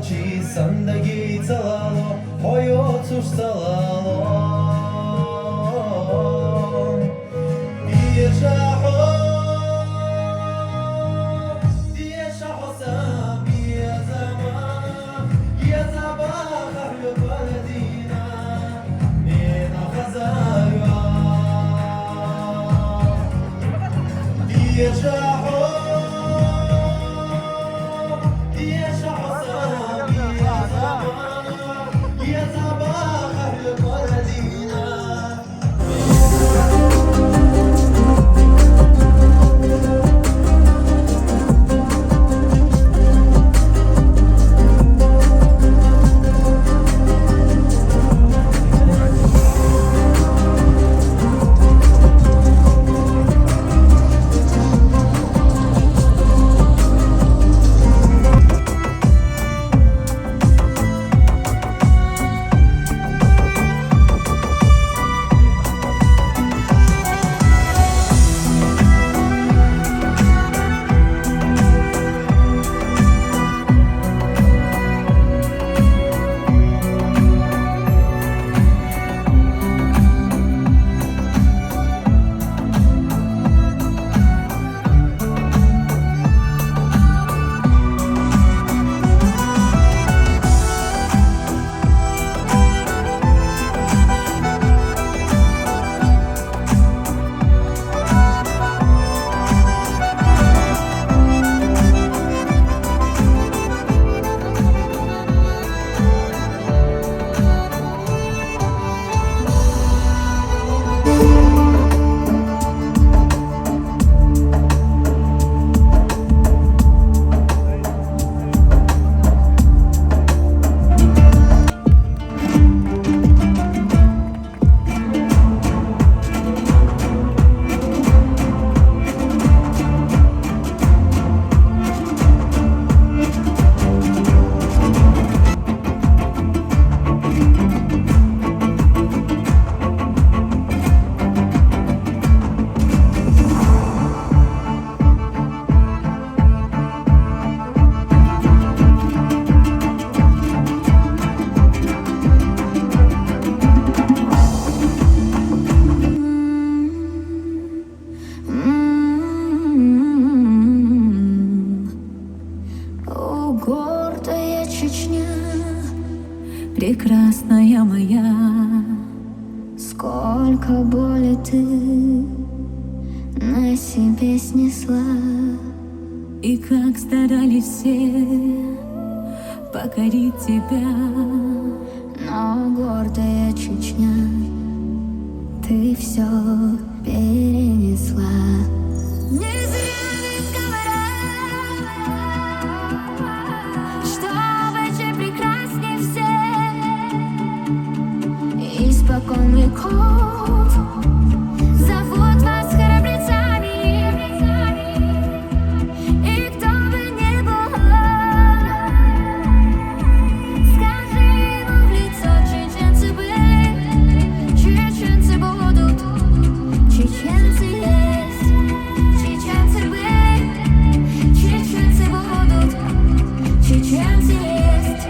Молчи, сандagi целало, ой, cóż целало. Гордая Чечня, прекрасная моя, сколько боли ты на себе снесла, и как старались все покорить тебя. Но гордая Чечня, ты все перенесла. Испокон веков зовут вас храбрецами, и кто бы ни был, скажи ему в лицо: чеченцы были, чеченцы будут, чеченцы есть, чеченцы были, чеченцы будут, чеченцы есть.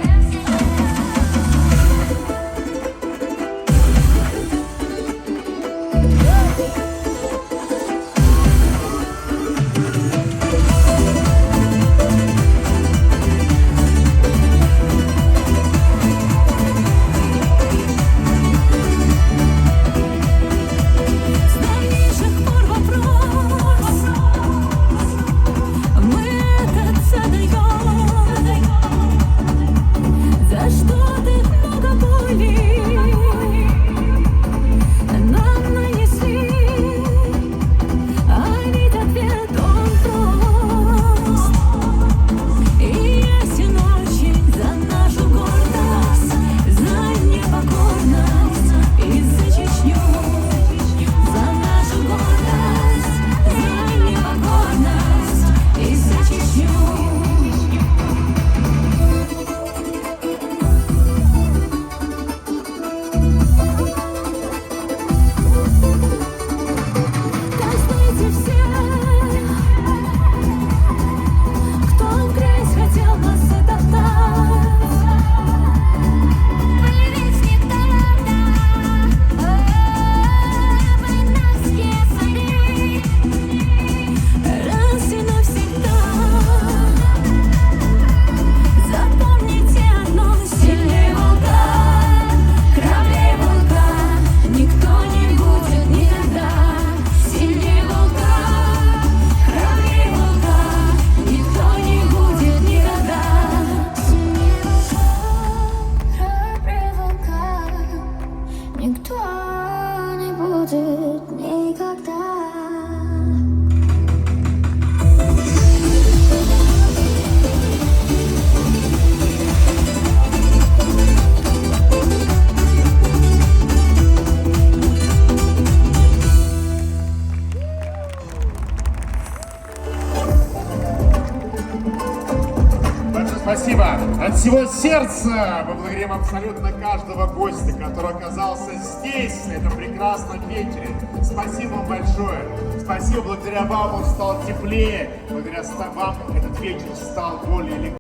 всего сердца мы благодарим абсолютно каждого гостя, который оказался здесь, на этом прекрасном вечере. Спасибо вам большое. Спасибо, благодаря вам он стал теплее, благодаря вам этот вечер стал более